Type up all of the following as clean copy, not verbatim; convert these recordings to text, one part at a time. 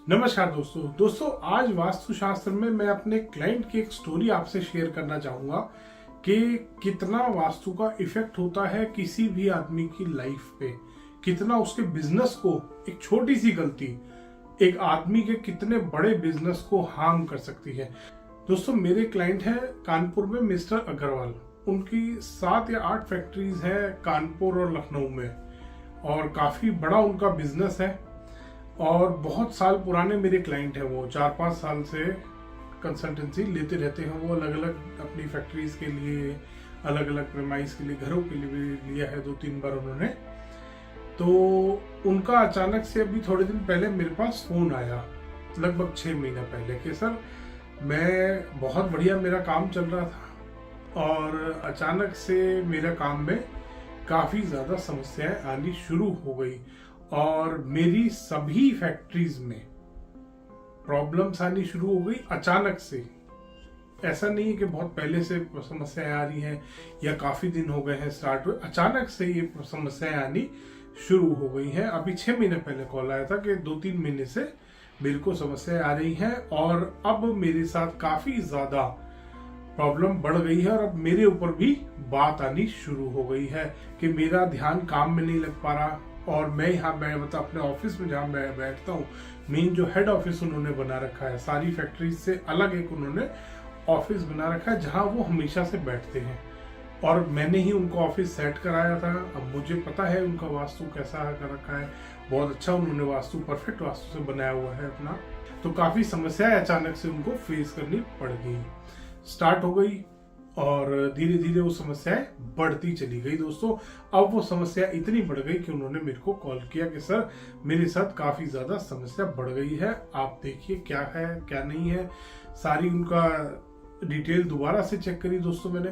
नमस्कार दोस्तों आज वास्तुशास्त्र में मैं अपने क्लाइंट की एक स्टोरी आपसे शेयर करना चाहूंगा कि कितना वास्तु का इफेक्ट होता है किसी भी आदमी की लाइफ पे, कितना उसके बिजनेस को एक छोटी सी गलती एक आदमी के कितने बड़े बिजनेस को हार्म कर सकती है। दोस्तों मेरे क्लाइंट है कानपुर में मिस्टर अग्रवाल। उनकी 7 या 8 फैक्ट्रीज है कानपुर और लखनऊ में और काफी बड़ा उनका बिजनेस है और बहुत साल पुराने मेरे क्लाइंट हैं। वो 4-5 साल से कंसल्टेंसी लेते रहते हैं। वो अलग अलग अपनी फैक्ट्रीज के लिए, अलग अलग प्रेमाइज के लिए, घरों के लिए भी लिया है 2-3 बार उन्होंने। तो उनका अचानक से अभी थोड़े दिन पहले मेरे पास फोन आया, लगभग 6 महीना पहले, कि सर मैं बहुत बढ़िया मेरा काम चल रहा था और अचानक से मेरे काम में काफी ज्यादा समस्याएं आनी शुरू हो गई और मेरी सभी फैक्ट्रीज में प्रॉब्लम्स आनी शुरू हो गई अचानक से। ऐसा नहीं है कि बहुत पहले से समस्याएं आ रही हैं या काफी दिन हो गए हैं स्टार्ट हुए, अचानक से ये समस्याएं आनी शुरू हो गई हैं। अभी 6 महीने पहले कॉल आया था कि 2-3 महीने से मेरे को समस्याएं आ रही हैं और अब मेरे साथ काफी ज्यादा प्रॉब्लम बढ़ गई है और अब मेरे ऊपर भी बात आनी शुरू हो गई है कि मेरा ध्यान काम में नहीं लग पा रहा। और मैं यहाँ मतलब अपने ऑफिस में जहाँ मैं बैठता हूँ, मेन जो हेड ऑफिस उन्होंने बना रखा है, सारी फैक्ट्रीज से अलग एक उन्होंने ऑफिस बना रखा है जहाँ वो हमेशा से बैठते हैं और मैंने ही उनको ऑफिस सेट कराया था। अब मुझे पता है उनका वास्तु कैसा कर रखा है, बहुत अच्छा उन्होंने वास्तु, परफेक्ट वास्तु से बनाया हुआ है अपना। तो काफी समस्याएं अचानक से उनको फेस करनी पड़ गई, स्टार्ट हो गई और धीरे धीरे वो समस्याएं बढ़ती चली गई। दोस्तों अब वो समस्या इतनी बढ़ गई कि उन्होंने मेरे को कॉल किया कि सर मेरे साथ काफी ज्यादा समस्या बढ़ गई है, आप देखिए क्या है क्या नहीं है। सारी उनका डिटेल दोबारा से चेक करी दोस्तों मैंने,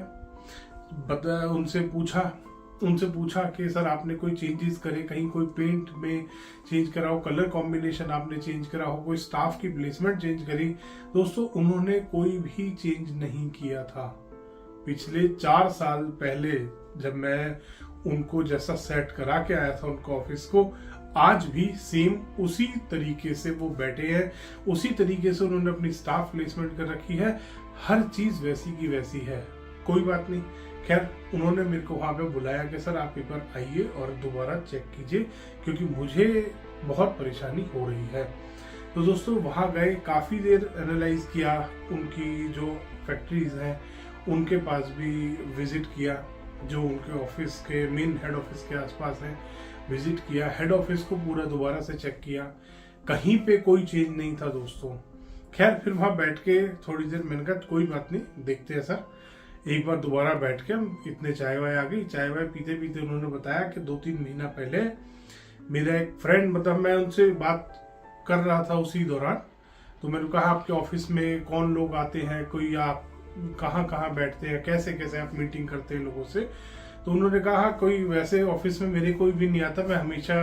उनसे पूछा कि सर आपने कोई चेंजेस करे, कहीं कोई पेंट में चेंज करा हो, कलर कॉम्बिनेशन आपने चेंज करा हो, कोई स्टाफ की प्लेसमेंट चेंज करी। दोस्तों उन्होंने कोई भी चेंज नहीं किया था। पिछले 4 साल पहले जब मैं उनको जैसा सेट करा के आया था उनको ऑफिस को, आज भी सेम उसी तरीके से वो बैठे हैं, उसी तरीके से उन्होंने अपनी स्टाफ प्लेसमेंट कर रखी है, हर चीज वैसी की वैसी है। कोई बात नहीं, खैर उन्होंने मेरे को वहां पे बुलाया कि सर आप एक बार आइए और दोबारा चेक कीजिए क्योंकि मुझे बहुत परेशानी हो रही है। तो दोस्तों वहां गए, काफी देर एनालाइज किया, उनकी जो फैक्ट्रीज हैं उनके पास भी विजिट किया, जो उनके ऑफिस के मेन हेड ऑफिस के आसपास है, विजिट किया, हेड ऑफिस को पूरा दोबारा से चेक किया, कहीं पे कोई चेंज नहीं था दोस्तों। खैर फिर वहां बैठ के थोड़ी देर मैंने कहा कोई बात नहीं, देखते हैं सर, एक बार दोबारा बैठ के हम इतने चाय वाय आ गई। चाय वाय पीते पीते उन्होंने बताया कि 2-3 महीना पहले मेरा एक फ्रेंड, मतलब मैं उनसे बात कर रहा था उसी दौरान, तो मैंने कहा आपके ऑफिस में कौन लोग आते हैं, कोई आप कहाँ कहाँ बैठते हैं, कैसे कैसे आप मीटिंग करते हैं लोगों से। तो उन्होंने कहा कोई वैसे ऑफिस में मेरे कोई भी नहीं आता, मैं हमेशा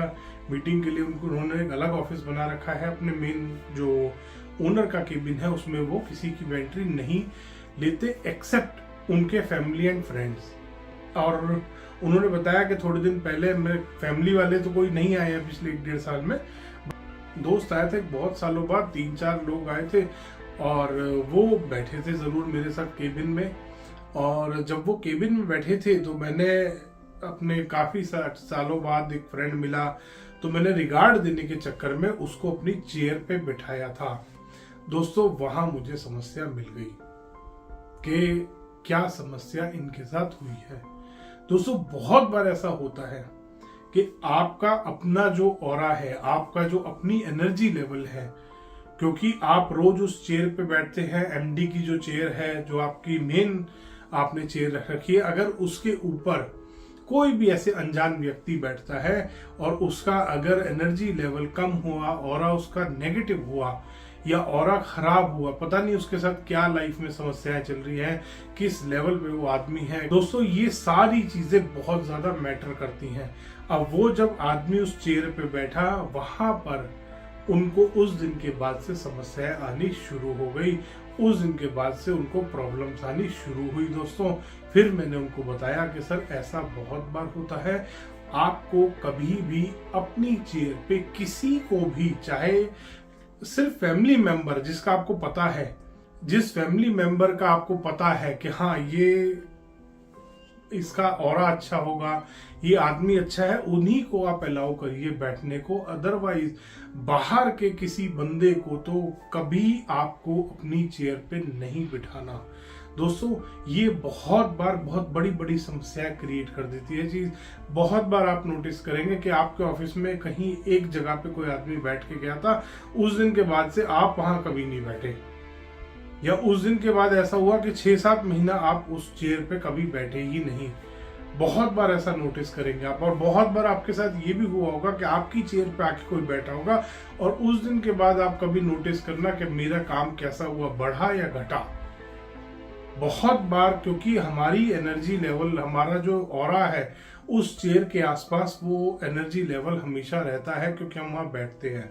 मीटिंग के लिए उन्होंने एक अलग ऑफिस बना रखा है, अपने मेन जो ओनर का केबिन है उसमें वो किसी की एंट्री नहीं लेते एक्सेप्ट उनके फैमिली एंड फ्रेंड्स। और उन्होंने बताया कि थोड़े दिन पहले मेरे फैमिली वाले तो कोई नहीं आए हैं पिछले 1-1.5 साल में, दोस्त आए थे बहुत सालों बाद, 3-4 लोग आए थे और वो बैठे थे जरूर मेरे साथ केबिन में। और जब वो केबिन में बैठे थे तो मैंने अपने काफी सालों बाद एक फ्रेंड मिला, तो मैंने रिगार्ड देने के चक्कर में उसको अपनी चेयर पे बिठाया था। दोस्तों वहां मुझे समस्या मिल गई कि क्या समस्या इनके साथ हुई है। दोस्तों बहुत बार ऐसा होता है कि आपका अपना जो ऑरा है, आपका जो अपनी एनर्जी लेवल है, क्योंकि आप रोज उस चेयर पे बैठते हैं, एमडी की जो चेयर है, जो आपकी मेन आपने चेयर रख रखी है, अगर उसके ऊपर कोई भी ऐसे अनजान व्यक्ति बैठता है और उसका अगर एनर्जी लेवल कम हुआ, ऑरा उसका नेगेटिव हुआ या ऑरा खराब हुआ, पता नहीं उसके साथ क्या लाइफ में समस्याएं चल रही हैं, किस लेवल पे वो आदमी है। दोस्तों ये सारी चीजें बहुत ज्यादा मैटर करती हैं। अब वो जब आदमी उस चेयर पे बैठा, वहां पर उनको उस दिन के बाद से समस्याएं आनी शुरू हो गई, उस दिन के बाद से उनको प्रॉब्लम्स आनी शुरू हुई। दोस्तों फिर मैंने उनको बताया कि सर ऐसा बहुत बार होता है, आपको कभी भी अपनी चेयर पे किसी को भी, चाहे सिर्फ फैमिली मेंबर जिसका आपको पता है, जिस फैमिली मेंबर का आपको पता है कि हाँ ये इसका ऑरा अच्छा होगा, ये आदमी अच्छा है, उन्हीं को आप अलाउ करिए बैठने को। अदरवाइज बाहर के किसी बंदे को तो कभी आपको अपनी चेयर पे नहीं बिठाना। दोस्तों ये बहुत बार बहुत बड़ी बड़ी समस्या क्रिएट कर देती है चीज। बहुत बार आप नोटिस करेंगे कि आपके ऑफिस में कहीं एक जगह पे कोई आदमी बैठ के गया था, उस दिन के बाद से आप वहां कभी नहीं बैठे, या उस दिन के बाद ऐसा हुआ कि 6-7 महीना आप उस चेयर पे कभी बैठे ही नहीं। बहुत बार ऐसा नोटिस करेंगे आप। और बहुत बार आपके साथ ये भी हुआ होगा कि आपकी चेयर पे आके कोई बैठा होगा और उस दिन के बाद आप कभी नोटिस करना कि मेरा काम कैसा हुआ, बढ़ा या घटा। बहुत बार क्योंकि हमारी एनर्जी लेवल, हमारा जो ऑरा है उस चेयर के आसपास, वो एनर्जी लेवल हमेशा रहता है क्योंकि हम वहां बैठते हैं।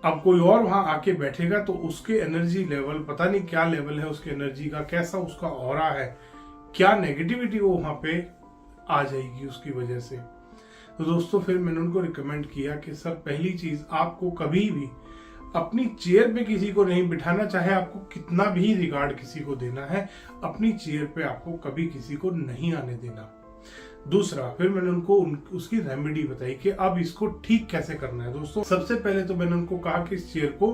अब कोई और वहां आके बैठेगा तो उसके एनर्जी लेवल, पता नहीं क्या लेवल है उसके एनर्जी का, कैसा उसका ऑरा है, क्या नेगेटिविटी वो वहां पे आ जाएगी उसकी वजह से। तो दोस्तों फिर मैंने उनको रिकमेंड किया कि सर पहली चीज, आपको कभी भी अपनी चेयर पे किसी को नहीं बिठाना, चाहे आपको कितना भी रिगार्ड किसी को देना है, अपनी चेयर पे आपको कभी किसी को नहीं आने देना। दूसरा, फिर मैंने उनको उसकी रेमेडी बताई कि अब इसको ठीक कैसे करना है। दोस्तों सबसे पहले तो मैंने उनको कहा कि इस चेयर को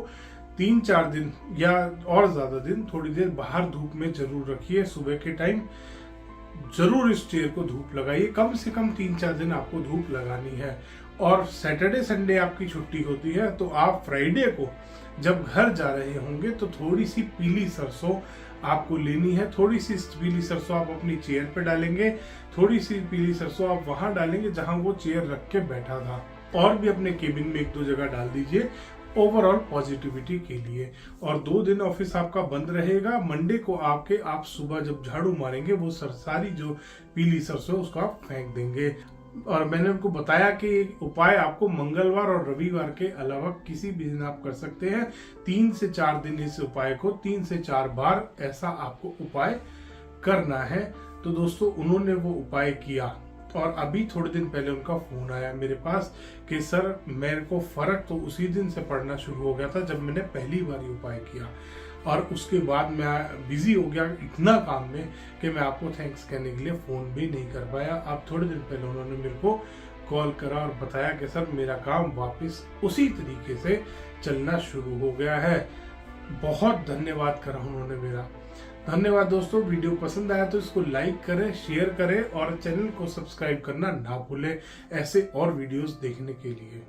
3-4 दिन या और ज्यादा दिन थोड़ी देर बाहर धूप में जरूर रखिए। सुबह के टाइम जरूर इस चेयर को धूप लगाइए, कम से कम 3-4 दिन आपको धूप लगानी है। और सैटरडे संडे आपकी छुट्टी होती है तो आप फ्राइडे को जब घर जा रहे होंगे तो थोड़ी सी पीली सरसों आपको लेनी है। थोड़ी सी पीली सरसों आप अपनी चेयर पे डालेंगे, थोड़ी सी पीली सरसों आप वहां डालेंगे जहां वो चेयर रख के बैठा था, और भी अपने केबिन में 1-2 जगह डाल दीजिए ओवरऑल पॉजिटिविटी के लिए। और 2 दिन ऑफिस आपका बंद रहेगा। मंडे को आप सुबह जब झाड़ू मारेंगे वो सारी जो पीली सरसों उसको आप फेंक देंगे। और मैंने उनको बताया कि उपाय आपको मंगलवार और रविवार के अलावा किसी भी दिन आप कर सकते हैं। 3 से 4 दिन इस उपाय को 3 से 4 बार ऐसा आपको उपाय करना है। तो दोस्तों उन्होंने वो उपाय किया और अभी थोड़े दिन पहले उनका फोन आया मेरे पास कि सर मेरे को फर्क तो उसी दिन से पड़ना शुरू हो गया था जब मैंने पहली बार ये उपाय किया, और उसके बाद मैं बिजी हो गया इतना काम में कि मैं आपको थैंक्स कहने के लिए फोन भी नहीं कर पाया। अब थोड़े दिन पहले उन्होंने मेरे को कॉल करा और बताया कि सर मेरा काम वापस उसी तरीके से चलना शुरू हो गया है। बहुत धन्यवाद करा उन्होंने मेरा। धन्यवाद दोस्तों। वीडियो पसंद आया तो इसको लाइक करें, शेयर करें और चैनल को सब्सक्राइब करना ना भूलें ऐसे और वीडियोस देखने के लिए।